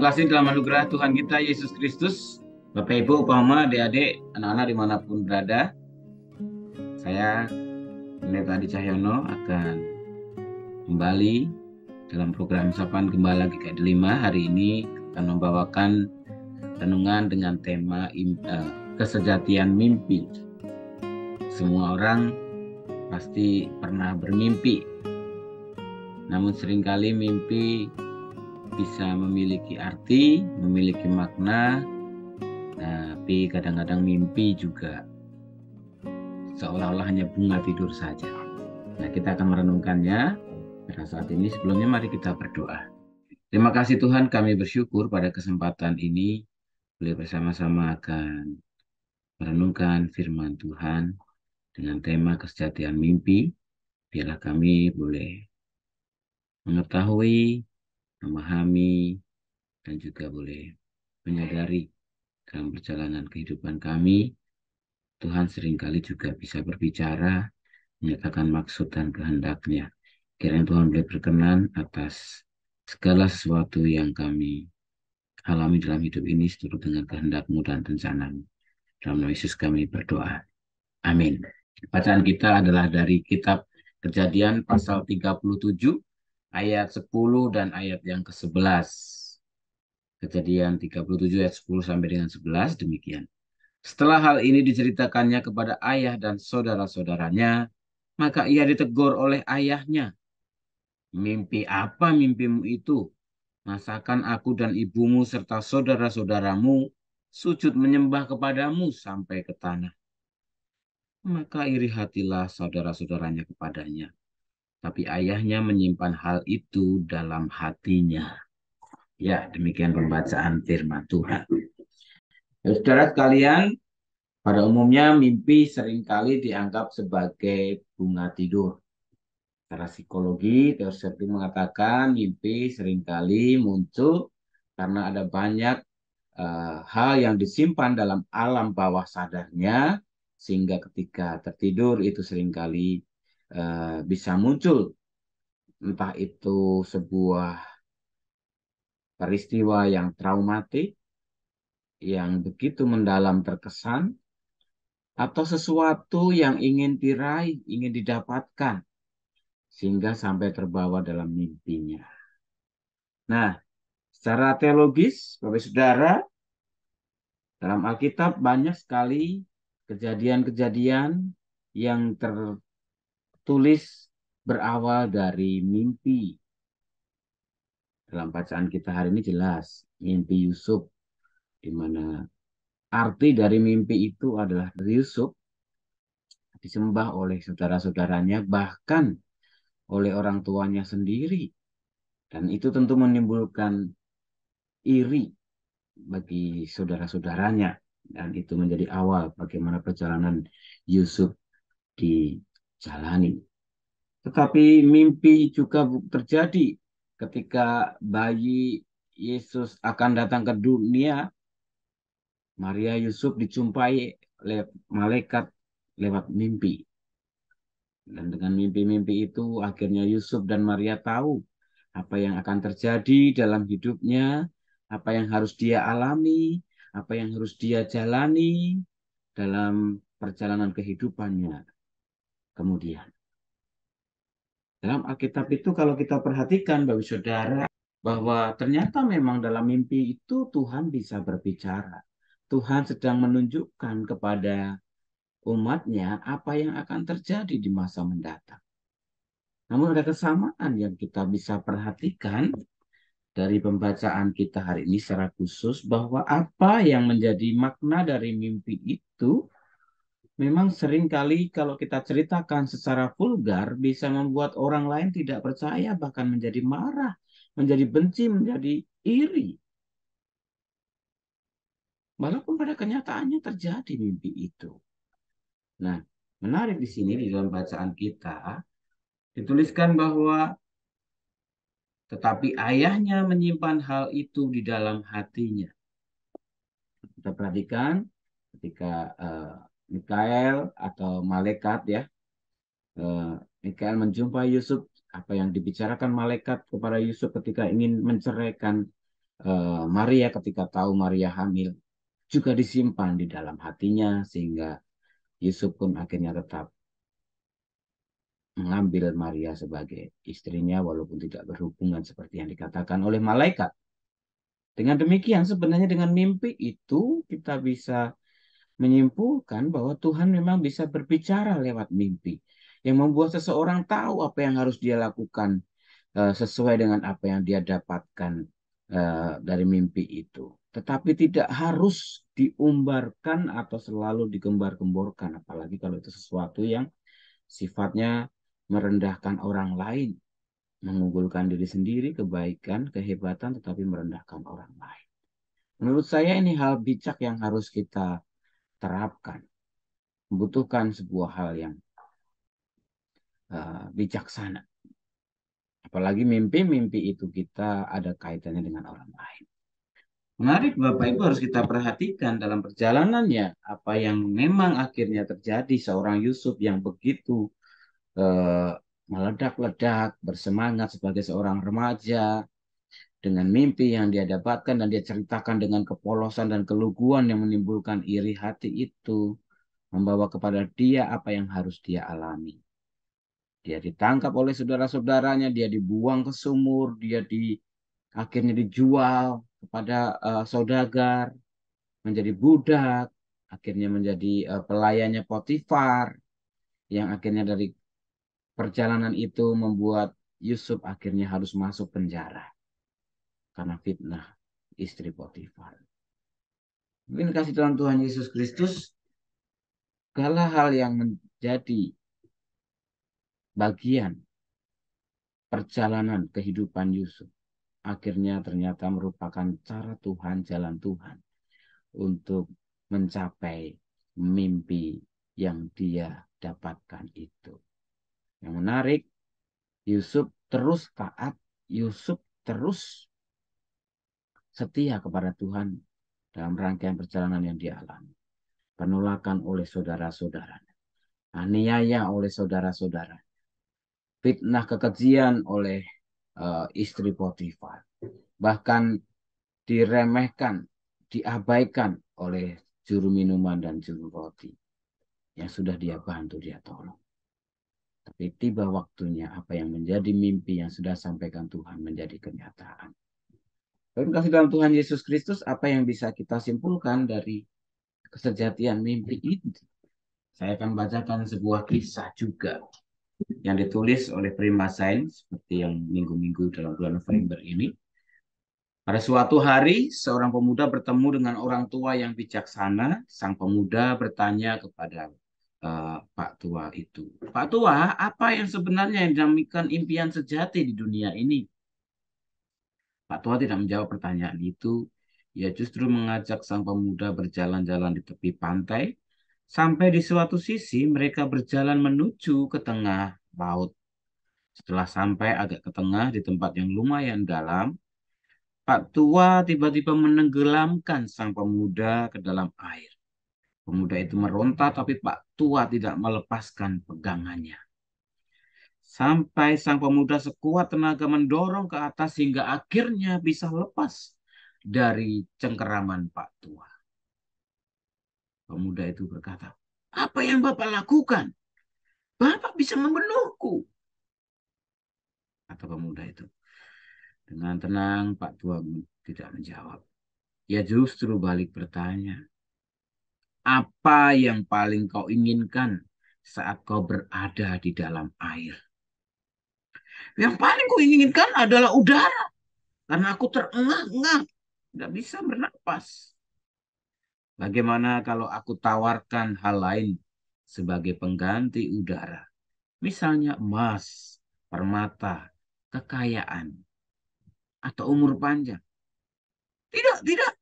kasih dalam anugerah Tuhan kita Yesus Kristus, Bapak Ibu, Pak Mama, adik-adik, anak-anak dimanapun berada, saya Pendeta Adi Cahyono akan kembali dalam program Sapaan Gembala GKI 5. Hari ini akan membawakan renungan dengan tema kesejatian mimpi. Semua orang pasti pernah bermimpi, namun seringkali mimpi bisa memiliki arti, memiliki makna, tapi kadang-kadang mimpi juga seolah-olah hanya bunga tidur saja. Nah, kita akan merenungkannya pada saat ini. Sebelumnya mari kita berdoa. Terima kasih Tuhan, kami bersyukur pada kesempatan ini boleh bersama-sama akan merenungkan firman Tuhan dengan tema kesejatian mimpi. Biarlah kami boleh mengetahui, memahami, dan juga boleh menyadari dalam perjalanan kehidupan kami, Tuhan seringkali juga bisa berbicara, menyatakan maksud dan kehendak-Nya. Kiranya Tuhan boleh berkenan atas segala sesuatu yang kami alami dalam hidup ini seturut dengan kehendak-Mu dan rencana-Mu. Dalam nama Yesus kami berdoa. Amin. Bacaan kita adalah dari kitab Kejadian pasal 37 ayat 10 dan ayat yang ke-11. Kejadian 37 ayat 10 sampai dengan 11 demikian. Setelah hal ini diceritakannya kepada ayah dan saudara-saudaranya, maka ia ditegur oleh ayahnya. Mimpi apa mimpimu itu? Masakan aku dan ibumu serta saudara-saudaramu sujud menyembah kepadamu sampai ke tanah. Maka iri hatilah saudara-saudaranya kepadanya. Tapi ayahnya menyimpan hal itu dalam hatinya. Ya, demikian pembacaan firman Tuhan. Saudara sekalian, pada umumnya mimpi seringkali dianggap sebagai bunga tidur. Secara psikologi, teori mengatakan mimpi seringkali muncul karena ada banyak hal yang disimpan dalam alam bawah sadarnya, sehingga ketika tertidur itu seringkali bisa muncul. Entah itu sebuah peristiwa yang traumatik, yang begitu mendalam terkesan, atau sesuatu yang ingin diraih, ingin didapatkan, sehingga sampai terbawa dalam mimpinya. Nah, secara teologis, Bapak Saudara, dalam Alkitab banyak sekali kejadian-kejadian yang tertulis berawal dari mimpi. Dalam bacaan kita hari ini jelas, mimpi Yusuf, di mana arti dari mimpi itu adalah Yusuf disembah oleh saudara-saudaranya, bahkan oleh orang tuanya sendiri. Dan itu tentu menimbulkan iri bagi saudara-saudaranya. Dan itu menjadi awal bagaimana perjalanan Yusuf dijalani. Tetapi mimpi juga terjadi ketika bayi Yesus akan datang ke dunia. Maria Yusuf dijumpai oleh malaikat lewat mimpi. Dan dengan mimpi-mimpi itu akhirnya Yusuf dan Maria tahu apa yang akan terjadi dalam hidupnya, apa yang harus dia alami, apa yang harus dia jalani dalam perjalanan kehidupannya. Kemudian, dalam Alkitab itu kalau kita perhatikan, Bapak Saudara, bahwa ternyata memang dalam mimpi itu Tuhan bisa berbicara. Tuhan sedang menunjukkan kepada umatnya apa yang akan terjadi di masa mendatang. Namun ada kesamaan yang kita bisa perhatikan dari pembacaan kita hari ini secara khusus, bahwa apa yang menjadi makna dari mimpi itu memang seringkali kalau kita ceritakan secara vulgar bisa membuat orang lain tidak percaya, bahkan menjadi marah, menjadi benci, menjadi iri. Walaupun pada kenyataannya terjadi mimpi itu. Nah, menarik di sini di dalam bacaan kita dituliskan bahwa tetapi ayahnya menyimpan hal itu di dalam hatinya. Kita perhatikan ketika Mikael atau malaikat ya, Mikael menjumpai Yusuf, apa yang dibicarakan malaikat kepada Yusuf ketika ingin menceraikan Maria ketika tahu Maria hamil juga disimpan di dalam hatinya sehingga Yusuf pun akhirnya tetap mengambil Maria sebagai istrinya walaupun tidak berhubungan seperti yang dikatakan oleh malaikat. Dengan demikian sebenarnya dengan mimpi itu kita bisa menyimpulkan bahwa Tuhan memang bisa berbicara lewat mimpi yang membuat seseorang tahu apa yang harus dia lakukan sesuai dengan apa yang dia dapatkan dari mimpi itu. Tetapi tidak harus diumbarkan atau selalu digembar-gemborkan, apalagi kalau itu sesuatu yang sifatnya merendahkan orang lain, mengunggulkan diri sendiri, kebaikan, kehebatan, tetapi merendahkan orang lain. Menurut saya ini hal bijak yang harus kita terapkan. Membutuhkan sebuah hal yang bijaksana. Apalagi mimpi-mimpi itu kita ada kaitannya dengan orang lain. Menarik Bapak Ibu harus kita perhatikan dalam perjalanannya. Apa yang memang akhirnya terjadi seorang Yusuf yang begitu eh, meledak-ledak, bersemangat sebagai seorang remaja, dengan mimpi yang dia dapatkan dan dia ceritakan dengan kepolosan dan keluguan yang menimbulkan iri hati itu, membawa kepada dia apa yang harus dia alami. Dia ditangkap oleh saudara-saudaranya, dia dibuang ke sumur, akhirnya dijual kepada saudagar, menjadi budak, akhirnya menjadi pelayannya Potifar, yang akhirnya dari perjalanan itu membuat Yusuf akhirnya harus masuk penjara karena fitnah istri Potifar. Mungkin kasih dalam Tuhan Yesus Kristus, segala hal yang menjadi bagian perjalanan kehidupan Yusuf akhirnya ternyata merupakan cara Tuhan, jalan Tuhan untuk mencapai mimpi yang dia dapatkan itu. Yang menarik, Yusuf terus taat, Yusuf terus setia kepada Tuhan dalam rangkaian perjalanan yang dia alami. Penolakan oleh saudara-saudaranya, aniaya oleh saudara-saudara, fitnah kekejian oleh istri Potifar, bahkan diremehkan, diabaikan oleh juru minuman dan juru roti yang sudah dia bantu, dia tolong. Tapi tiba waktunya apa yang menjadi mimpi yang sudah sampaikan Tuhan menjadi kenyataan. Terima kasih dalam Tuhan Yesus Kristus, apa yang bisa kita simpulkan dari kesejatian mimpi itu? Saya akan bacakan sebuah kisah juga yang ditulis oleh Prima Sains seperti yang minggu-minggu dalam bulan November ini. Pada suatu hari, seorang pemuda bertemu dengan orang tua yang bijaksana. Sang pemuda bertanya kepada Pak Tua itu, Pak Tua, apa yang sebenarnya yang dinamakan impian sejati di dunia ini? Pak Tua tidak menjawab pertanyaan itu. Ia justru mengajak sang pemuda berjalan-jalan di tepi pantai. Sampai di suatu sisi, mereka berjalan menuju ke tengah laut. Setelah sampai agak ke tengah di tempat yang lumayan dalam, Pak Tua tiba-tiba menenggelamkan sang pemuda ke dalam air. Pemuda itu meronta, tapi Pak Tua tidak melepaskan pegangannya. Sampai sang pemuda sekuat tenaga mendorong ke atas hingga akhirnya bisa lepas dari cengkeraman Pak Tua. Pemuda itu berkata, apa yang Bapak lakukan? Bapak bisa membunuhku. Kata pemuda itu. Dengan tenang Pak Tua tidak menjawab. Ia justru balik bertanya, apa yang paling kau inginkan saat kau berada di dalam air? Yang paling kau inginkan adalah udara. Karena aku terengah-engah. Tidak bisa bernapas. Bagaimana kalau aku tawarkan hal lain sebagai pengganti udara? Misalnya emas, permata, kekayaan, atau umur panjang. Tidak, tidak.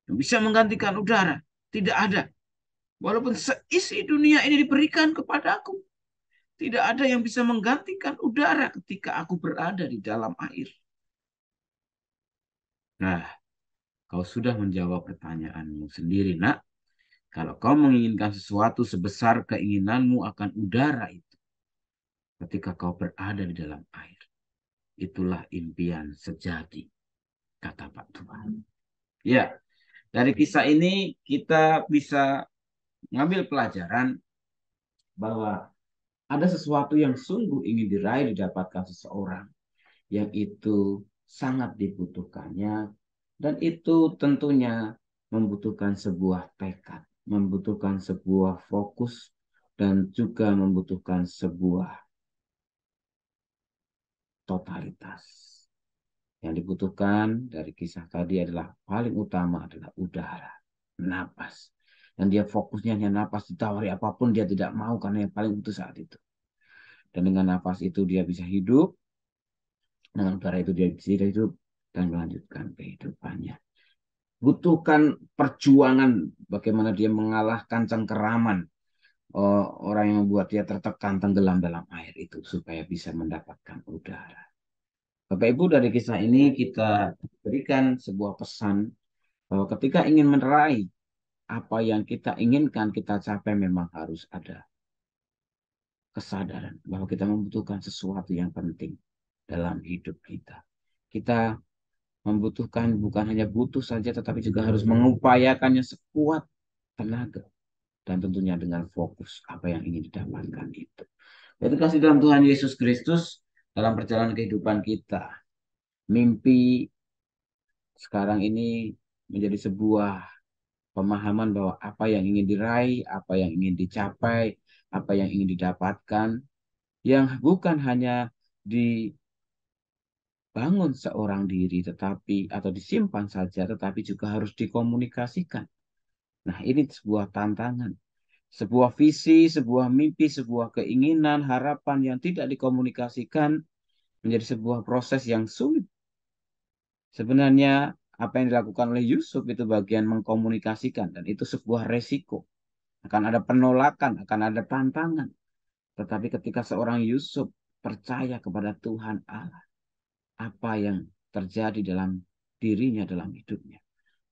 Yang bisa menggantikan udara. Tidak ada. Walaupun seisi dunia ini diberikan kepadaku. Tidak ada yang bisa menggantikan udara ketika aku berada di dalam air. Nah, kau sudah menjawab pertanyaanmu sendiri, nak. Kalau kau menginginkan sesuatu sebesar keinginanmu akan udara itu, ketika kau berada di dalam air, itulah impian sejati. kata Pak Tuhan. Ya, dari kisah ini kita bisa mengambil pelajaran bahwa ada sesuatu yang sungguh ingin diraih didapatkan seseorang, yang itu sangat dibutuhkannya, dan itu tentunya membutuhkan sebuah tekad, membutuhkan sebuah fokus, dan juga membutuhkan sebuah totalitas. Yang dibutuhkan dari kisah tadi adalah paling utama adalah udara, napas. Dan dia fokusnya hanya napas, ditawari apapun dia tidak mau karena yang paling butuh saat itu. Dan dengan napas itu dia bisa hidup, dengan udara itu dia bisa hidup dan melanjutkan kehidupannya. Butuhkan perjuangan bagaimana dia mengalahkan cengkeraman orang yang membuat dia tertekan tenggelam dalam air itu supaya bisa mendapatkan udara. Bapak Ibu, dari kisah ini kita berikan sebuah pesan bahwa ketika ingin meraih apa yang kita inginkan kita capai, memang harus ada kesadaran bahwa kita membutuhkan sesuatu yang penting dalam hidup kita. Kita membutuhkan bukan hanya butuh saja, tetapi juga harus mengupayakannya sekuat tenaga. Dan tentunya dengan fokus apa yang ingin didapatkan itu. Itu kasih dalam Tuhan Yesus Kristus dalam perjalanan kehidupan kita. Mimpi sekarang ini menjadi sebuah pemahaman bahwa apa yang ingin diraih, apa yang ingin dicapai, apa yang ingin didapatkan, yang bukan hanya dibangun seorang diri tetapi atau disimpan saja, tetapi juga harus dikomunikasikan. Nah, ini sebuah tantangan, sebuah visi, sebuah mimpi, sebuah keinginan, harapan yang tidak dikomunikasikan menjadi sebuah proses yang sulit. Sebenarnya apa yang dilakukan oleh Yusuf itu bagian mengkomunikasikan, dan itu sebuah resiko. Akan ada penolakan, akan ada tantangan. Tetapi ketika seorang Yusuf percaya kepada Tuhan Allah, apa yang terjadi dalam dirinya, dalam hidupnya,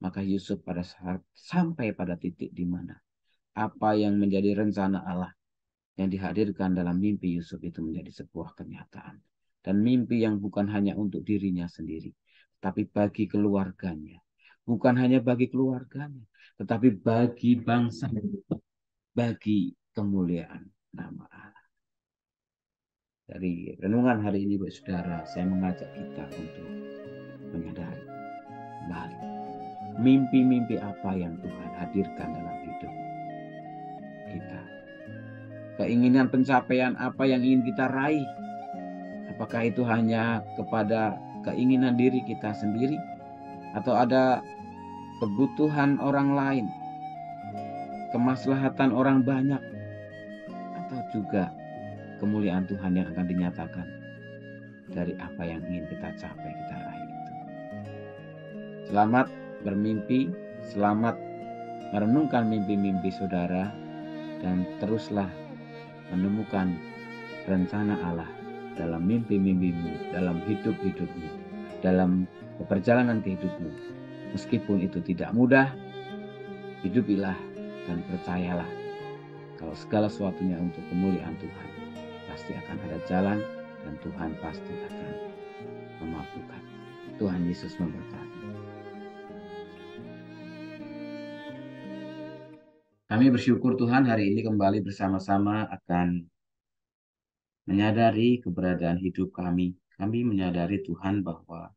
maka Yusuf pada saat sampai pada titik di mana apa yang menjadi rencana Allah yang dihadirkan dalam mimpi Yusuf itu menjadi sebuah kenyataan. Dan mimpi yang bukan hanya untuk dirinya sendiri, tapi bagi keluarganya. Bukan hanya bagi keluarganya, tetapi bagi bangsa, bagi kemuliaan nama Allah. Dari renungan hari ini, Bapak Saudara, saya mengajak kita untuk menyadari kembali mimpi-mimpi apa yang Tuhan hadirkan dalam hidup kita. Keinginan pencapaian apa yang ingin kita raih. Apakah itu hanya kepada keinginan diri kita sendiri, atau ada kebutuhan orang lain, kemaslahatan orang banyak, atau juga kemuliaan Tuhan yang akan dinyatakan dari apa yang ingin kita capai, kita raih itu. Selamat bermimpi, selamat merenungkan mimpi-mimpi saudara, dan teruslah menemukan rencana Allah dalam mimpi-mimpimu, dalam hidup-hidupmu, dalam perjalanan kehidupmu. Meskipun itu tidak mudah, hidupilah dan percayalah kalau segala sesuatunya untuk kemuliaan Tuhan. Pasti akan ada jalan dan Tuhan pasti akan memampukan. Tuhan Yesus memberkati. Kami bersyukur Tuhan hari ini kembali bersama-sama akan menyadari keberadaan hidup kami. Kami menyadari Tuhan bahwa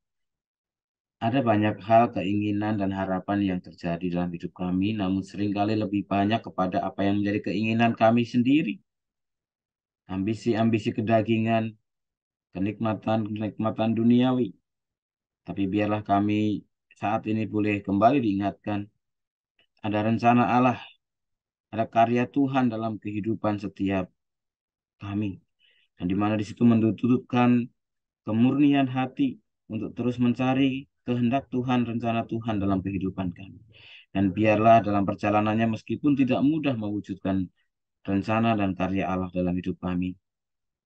ada banyak hal, keinginan, dan harapan yang terjadi dalam hidup kami, namun seringkali lebih banyak kepada apa yang menjadi keinginan kami sendiri. Ambisi-ambisi kedagingan, kenikmatan-kenikmatan duniawi. Tapi biarlah kami saat ini boleh kembali diingatkan, ada rencana Allah, ada karya Tuhan dalam kehidupan setiap kami. Dan di mana di situ menunjukkan kemurnian hati untuk terus mencari kehendak Tuhan, rencana Tuhan dalam kehidupan kami. Dan biarlah dalam perjalanannya meskipun tidak mudah mewujudkan rencana dan karya Allah dalam hidup kami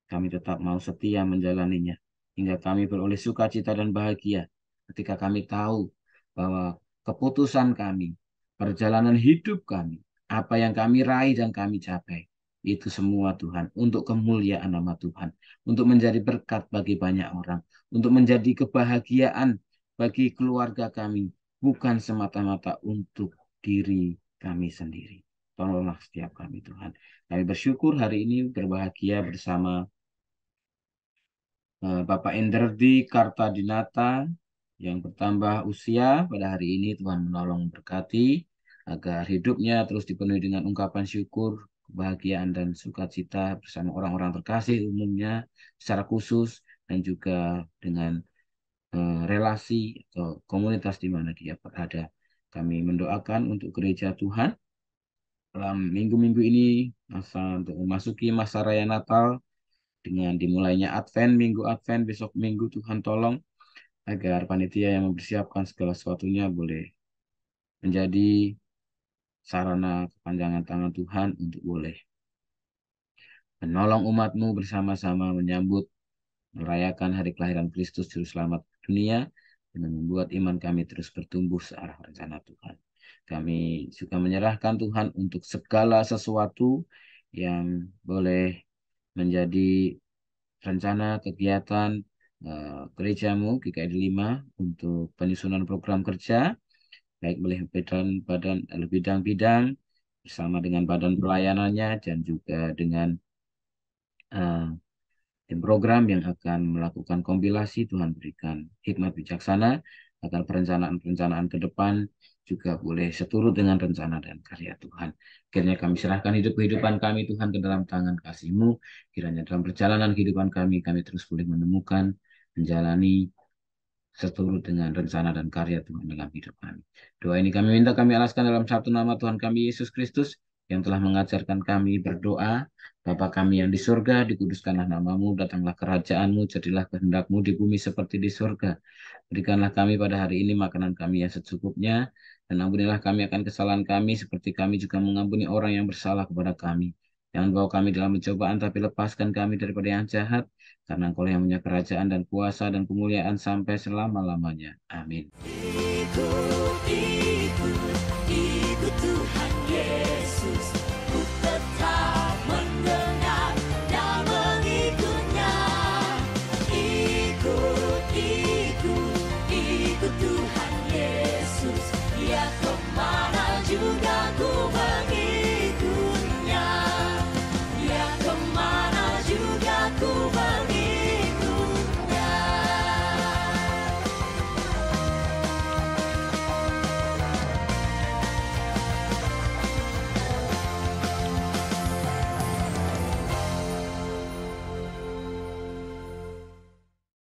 tetap mau setia menjalaninya. Hingga kami beroleh sukacita dan bahagia ketika kami tahu bahwa keputusan kami, perjalanan hidup kami, apa yang kami raih dan kami capai, itu semua Tuhan, untuk kemuliaan nama Tuhan, untuk menjadi berkat bagi banyak orang, untuk menjadi kebahagiaan bagi keluarga kami, bukan semata-mata untuk diri kami sendiri. Tolonglah setiap kami, Tuhan. Kami bersyukur hari ini berbahagia bersama Bapak Enderdi Kartadinata yang bertambah usia pada hari ini. Tuhan menolong berkati agar hidupnya terus dipenuhi dengan ungkapan syukur, kebahagiaan dan sukacita bersama orang-orang terkasih umumnya secara khusus dan juga dengan relasi atau komunitas di mana dia berada. Kami mendoakan untuk gereja Tuhan dalam minggu-minggu ini masa untuk memasuki masa raya Natal dengan dimulainya Advent, Minggu Advent, besok Minggu Tuhan tolong agar panitia yang mempersiapkan segala sesuatunya boleh menjadi sarana kepanjangan tangan Tuhan untuk boleh menolong umatmu bersama-sama menyambut merayakan hari kelahiran Kristus Juru Selamat dunia dengan membuat iman kami terus bertumbuh searah rencana Tuhan. Kami juga menyerahkan Tuhan untuk segala sesuatu yang boleh menjadi rencana kegiatan gerejamu GKI 5 untuk penyusunan program kerja baik oleh bidang-bidang bersama dengan badan pelayanannya dan juga dengan uh, tim program yang akan melakukan kompilasi. Tuhan berikan hikmat bijaksana agar perencanaan-perencanaan ke depan juga boleh seturut dengan rencana dan karya Tuhan. Akhirnya kami serahkan hidup kehidupan kami Tuhan ke dalam tangan kasih-Mu. Kiranya dalam perjalanan kehidupan kami terus boleh menemukan, menjalani seturut dengan rencana dan karya Tuhan dalam hidup kami. Doa ini kami minta kami alaskan dalam satu nama Tuhan kami Yesus Kristus yang telah mengajarkan kami berdoa. Bapa kami yang di surga, dikuduskanlah namamu, datanglah kerajaanmu, jadilah kehendakmu di bumi seperti di surga. Berikanlah kami pada hari ini makanan kami yang secukupnya, dan ampunilah kami akan kesalahan kami, seperti kami juga mengampuni orang yang bersalah kepada kami. Jangan bawa kami dalam pencobaan, tapi lepaskan kami daripada yang jahat, karena Engkau yang punya kerajaan dan kuasa dan kemuliaan sampai selama-lamanya. Amin. Ikut, ikut.